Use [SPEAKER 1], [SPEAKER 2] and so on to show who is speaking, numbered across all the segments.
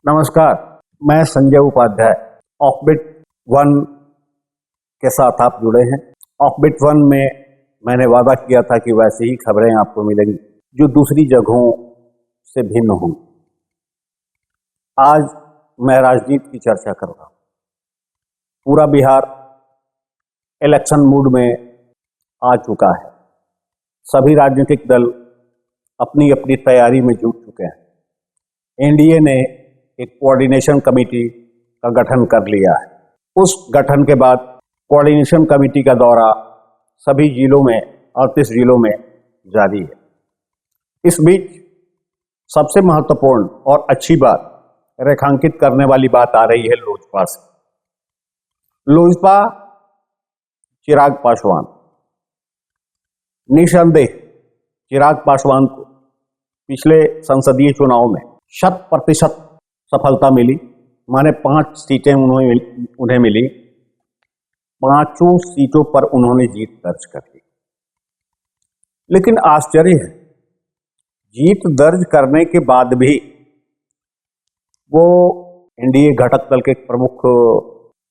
[SPEAKER 1] नमस्कार, मैं Sanjay Upadhyay. Offbeat one के साथ आप जुड़े हैं। ऑफबिट वन में मैंने वादा किया था कि वैसे ही खबरें आपको मिलेंगी जो दूसरी जगहों से भिन्न हों। आज मैं राजनीति की चर्चा कर रहा हूँ। पूरा बिहार इलेक्शन मूड में आ चुका है। सभी राजनीतिक दल अपनी अपनी तैयारी में जुट चुके हैं। एनडीए ने एक कोऑर्डिनेशन कमेटी का गठन कर लिया है। उस गठन के बाद कोऑर्डिनेशन कमेटी का दौरा सभी जिलों में 38 जिलों में जारी है। इस बीच सबसे महत्वपूर्ण और अच्छी बात रेखांकित करने वाली बात आ रही है लोजपा से। लोजपा चिराग पासवान, निसंदेह चिराग पासवान को पिछले संसदीय चुनाव में 100% सफलता मिली। माने 5 सीटें उन्हें मिली। 5 सीटों पर उन्होंने जीत दर्ज कर ली। लेकिन आश्चर्य है, जीत दर्ज करने के बाद भी वो एनडीए घटक दल के प्रमुख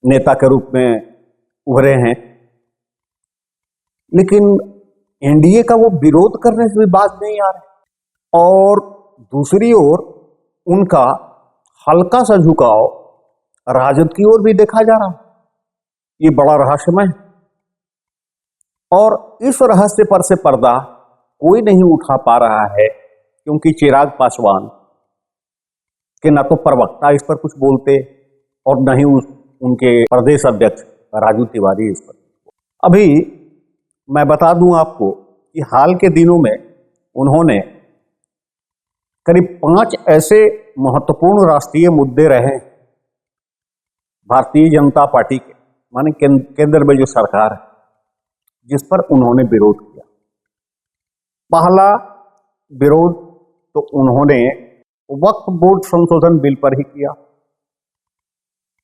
[SPEAKER 1] नेता के रूप में उभरे हैं। लेकिन एनडीए का वो विरोध करने से भी बात नहीं आ रही। और दूसरी ओर उनका हल्का सा झुकाव राजद की ओर भी देखा जा रहा है। ये बड़ा रहस्यमय है और इस रहस्य पर से पर्दा कोई नहीं उठा पा रहा है, क्योंकि चिराग पासवान के न तो प्रवक्ता इस पर कुछ बोलते और न ही उनके प्रदेश अध्यक्ष राजू तिवारी इस पर। अभी मैं बता दूं आपको कि हाल के दिनों में उन्होंने करीब 5 ऐसे महत्वपूर्ण राष्ट्रीय मुद्दे रहे भारतीय जनता पार्टी के, माने केंद्र में जो सरकार है, जिस पर उन्होंने विरोध किया। पहला विरोध तो उन्होंने वक्फ बोर्ड संशोधन बिल पर ही किया।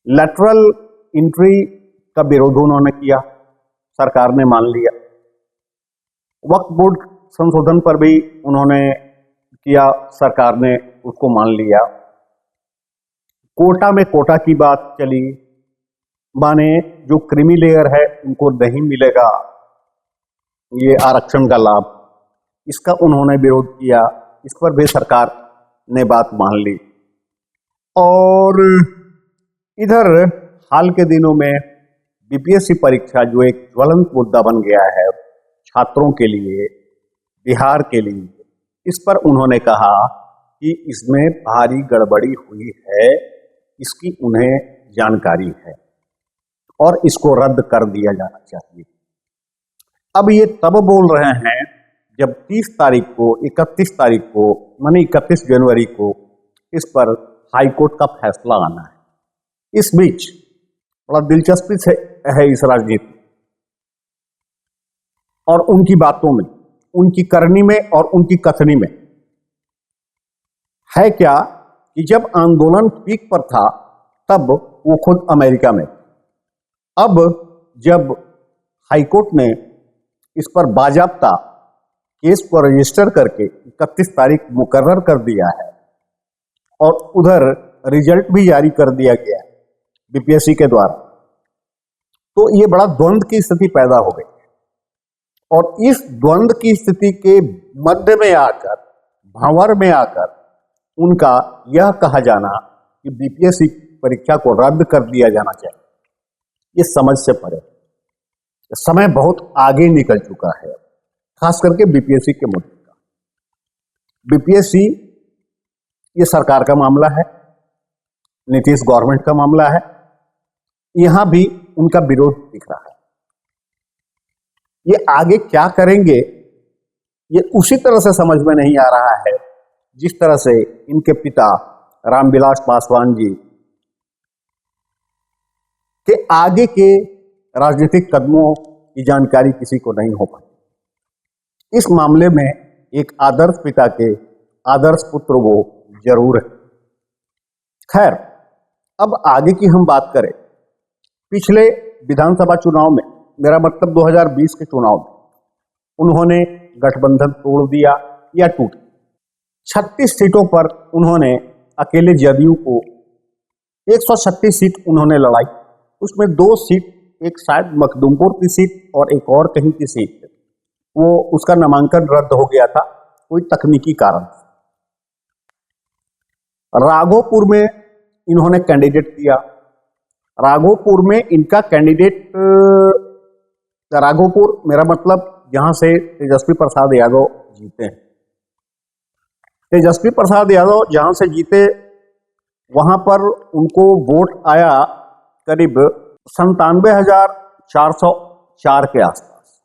[SPEAKER 1] लैटरल एंट्री का विरोध उन्होंने किया, सरकार ने मान लिया। वक्फ बोर्ड संशोधन पर भी उन्होंने किया, सरकार ने उसको मान लिया। कोटा में कोटा की बात चली, माने जो क्रीमी लेयर है उनको नहीं मिलेगा ये आरक्षण का लाभ, इसका उन्होंने विरोध किया। इस पर भी सरकार ने बात मान ली। और इधर हाल के दिनों में बीपीएससी परीक्षा जो एक ज्वलंत मुद्दा बन गया है छात्रों के लिए, बिहार के लिए, इस पर उन्होंने कहा कि इसमें भारी गड़बड़ी हुई है, इसकी उन्हें जानकारी है और इसको रद्द कर दिया जाना चाहिए। अब ये तब बोल रहे हैं जब 30 तारीख को, 31 तारीख को, माने 31 जनवरी को इस पर हाईकोर्ट का फैसला आना है। इस बीच बड़ा दिलचस्पी से है इस राजनीति और उनकी बातों में, उनकी करनी में और उनकी कथनी में है क्या कि जब आंदोलन पीक पर था तब वो खुद अमेरिका में। अब जब हाईकोर्ट ने इस पर बाजाबता केस को रजिस्टर करके 31 तारीख मुकर्रर कर दिया है और उधर रिजल्ट भी जारी कर दिया गया है बीपीएससी के द्वारा, तो ये बड़ा द्वंद्व की स्थिति पैदा हो गई। और इस द्वंद्व की स्थिति के मध्य में आकर, भंवर में आकर उनका यह कहा जाना कि बीपीएससी परीक्षा को रद्द कर दिया जाना चाहिए, ये समझ से परे। समय बहुत आगे निकल चुका है, खास करके बीपीएससी के मुद्दे का। बीपीएससी ये सरकार का मामला है, नीतीश गवर्नमेंट का मामला है। यहां भी उनका विरोध दिख रहा है। ये आगे क्या करेंगे ये उसी तरह से समझ में नहीं आ रहा है जिस तरह से इनके पिता रामविलास पासवान जी के आगे के राजनीतिक कदमों की जानकारी किसी को नहीं हो पाती। इस मामले में एक आदर्श पिता के आदर्श पुत्र वो जरूर है। खैर, अब आगे की हम बात करें। पिछले विधानसभा चुनाव में, मेरा मतलब 2020 के चुनाव में, उन्होंने गठबंधन तोड़ दिया या टूट। 36 सीटों पर उन्होंने अकेले जदयू को 136 सीट उन्होंने लड़ाई। उसमें 2 सीट, एक शायद मखदूमपुर की सीट और एक और कहीं की सीट, वो उसका नामांकन रद्द हो गया था कोई तकनीकी कारण। राघोपुर में इन्होंने कैंडिडेट किया। राघोपुर में इनका कैंडिडेट, राघोपुर मेरा मतलब जहां से तेजस्वी प्रसाद यादव जीते हैं। तेजस्वी प्रसाद यादव जहां से जीते वहां पर उनको वोट आया करीब 97,404 के आसपास।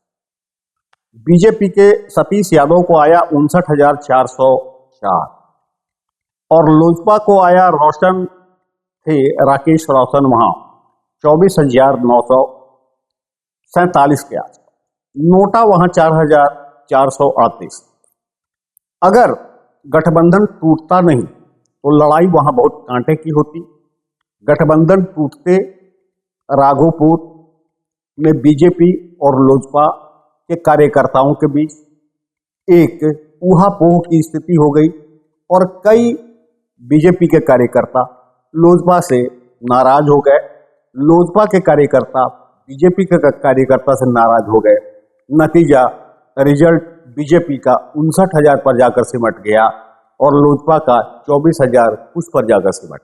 [SPEAKER 1] बीजेपी के सतीश यादव को आया 59,404 और लोजपा को आया, रोशन थे राकेश रोशन, वहां 24,947 के आसपास। नोटा वहां 4,438। अगर गठबंधन टूटता नहीं तो लड़ाई वहां बहुत कांटे की होती। गठबंधन टूटते राघोपुर में बीजेपी और लोजपा के कार्यकर्ताओं के बीच एक ऊहापोह की स्थिति हो गई और कई बीजेपी के कार्यकर्ता लोजपा से नाराज हो गए, लोजपा के कार्यकर्ता बीजेपी के कार्यकर्ता से नाराज हो गए। नतीजा, रिजल्ट बीजेपी का 59,000 पर जाकर सिमट गया और लोजपा का 24,000 कुछ पर जाकर सिमट गया।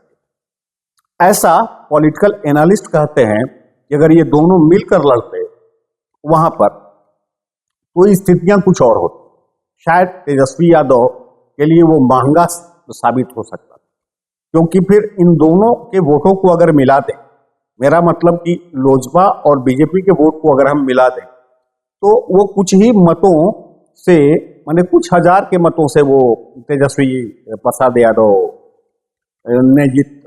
[SPEAKER 1] ऐसा पॉलिटिकल एनालिस्ट कहते हैं कि अगर ये दोनों मिलकर लड़ते वहां पर तो स्थितियां कुछ और होती। शायद तेजस्वी यादव के लिए वो महंगा साबित हो सकता, क्योंकि फिर इन दोनों के वोटों को अगर मिला दें, मेरा मतलब कि लोजपा और बीजेपी के वोट को अगर हम मिला दें तो वो कुछ ही मतों से, माने कुछ हजार के मतों से वो तेजस्वी प्रसाद यादव ने जीत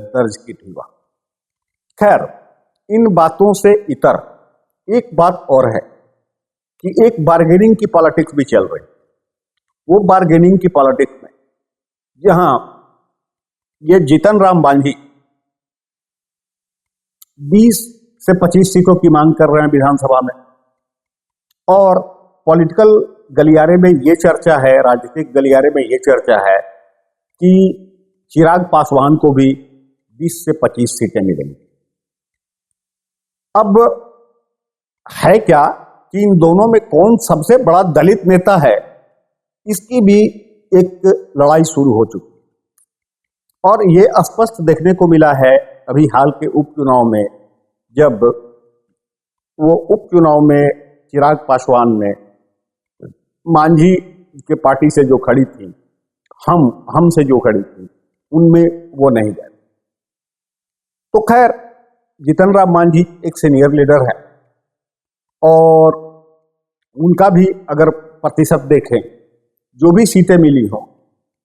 [SPEAKER 1] दर्ज की थी। खैर, इन बातों से इतर एक बात और है कि एक बार्गेनिंग की पॉलिटिक्स भी चल रही। वो बार्गेनिंग की पॉलिटिक्स में जहां ये जीतन राम मांझी 20 से 25 सीटों की मांग कर रहे हैं विधानसभा में, और पॉलिटिकल गलियारे में ये चर्चा है, राजनीतिक गलियारे में ये चर्चा है कि चिराग पासवान को भी 20 से 25 सीटें मिलेंगी। अब है क्या कि इन दोनों में कौन सबसे बड़ा दलित नेता है, इसकी भी एक लड़ाई शुरू हो चुकी है। और ये स्पष्ट देखने को मिला है अभी हाल के उपचुनाव में, जब वो उपचुनाव में चिराग पासवान ने मांझी के पार्टी से जो खड़ी थी, हम से जो खड़ी थी, उनमें वो नहीं गए। तो खैर, जीतन राम मांझी एक सीनियर लीडर है और उनका भी अगर प्रतिशत देखें, जो भी सीटें मिली हो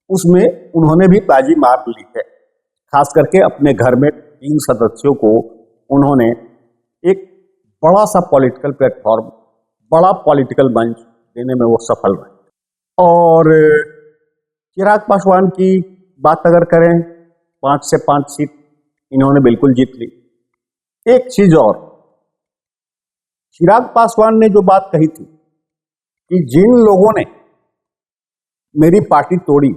[SPEAKER 1] उसमें उन्होंने भी बाजी मार ली है। खास करके अपने घर में 3 सदस्यों को उन्होंने एक बड़ा सा पॉलिटिकल प्लेटफॉर्म, बड़ा पॉलिटिकल मंच देने में वो सफल रहे। और चिराग पासवान की बात अगर करें, 5 से 5 सीट इन्होंने बिल्कुल जीत ली। एक चीज और, चिराग पासवान ने जो बात कही थी कि जिन लोगों ने मेरी पार्टी तोड़ी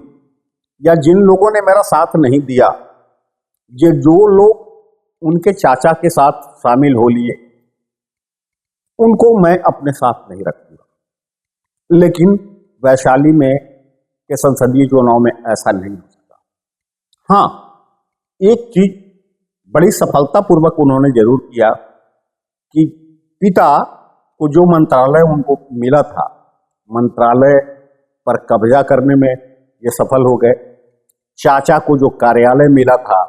[SPEAKER 1] या जिन लोगों ने मेरा साथ नहीं दिया, ये जो लोग उनके चाचा के साथ शामिल हो लिए, उनको मैं अपने साथ नहीं रखूंगा। लेकिन वैशाली में के संसदीय चुनाव में ऐसा नहीं हो सका। हाँ, एक चीज बड़ी सफलतापूर्वक उन्होंने जरूर किया कि पिता को जो मंत्रालय उनको मिला था, मंत्रालय पर कब्जा करने में ये सफल हो गए। चाचा को जो कार्यालय मिला था,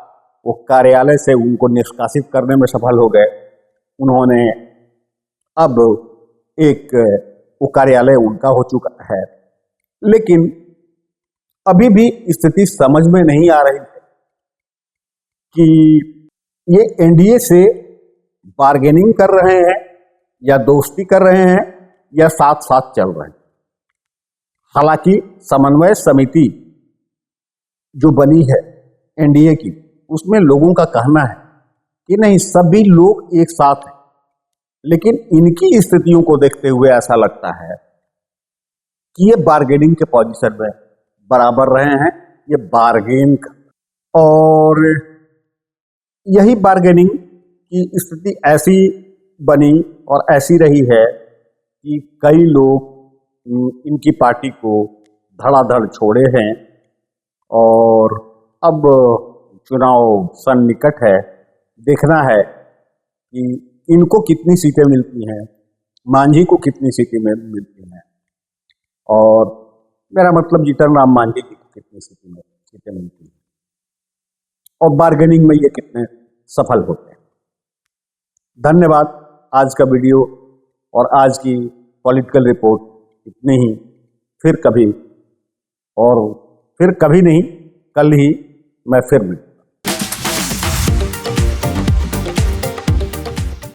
[SPEAKER 1] वो कार्यालय से उनको निष्कासित करने में सफल हो गए। उन्होंने अब एक वो कार्यालय उनका हो चुका है। लेकिन अभी भी स्थिति समझ में नहीं आ रही है कि ये एनडीए से बार्गेनिंग कर रहे हैं या दोस्ती कर रहे हैं या साथ साथ चल रहे हैं। हालांकि समन्वय समिति जो बनी है एनडीए की, उसमें लोगों का कहना है कि नहीं, सभी लोग एक साथ हैं। लेकिन इनकी स्थितियों को देखते हुए ऐसा लगता है कि ये बार्गेनिंग के पोजीशन में बराबर रहे हैं, ये बार्गेन। और यही बार्गेनिंग की स्थिति ऐसी बनी और ऐसी रही है कि कई लोग इनकी पार्टी को धड़ाधड़ छोड़े हैं और अब चुनाव सन निकट है, देखना है कि इनको कितनी सीटें मिलती हैं, मांझी को कितनी सीटें मिलती हैं और मेरा मतलब जीतन राम मांझी जी को कितनी सीटें मिलती हैं और बार्गेनिंग में ये कितने सफल होते हैं। धन्यवाद। आज का वीडियो और आज की पॉलिटिकल रिपोर्ट इतनी ही। फिर कभी नहीं, कल ही मैं फिर मिलूँ।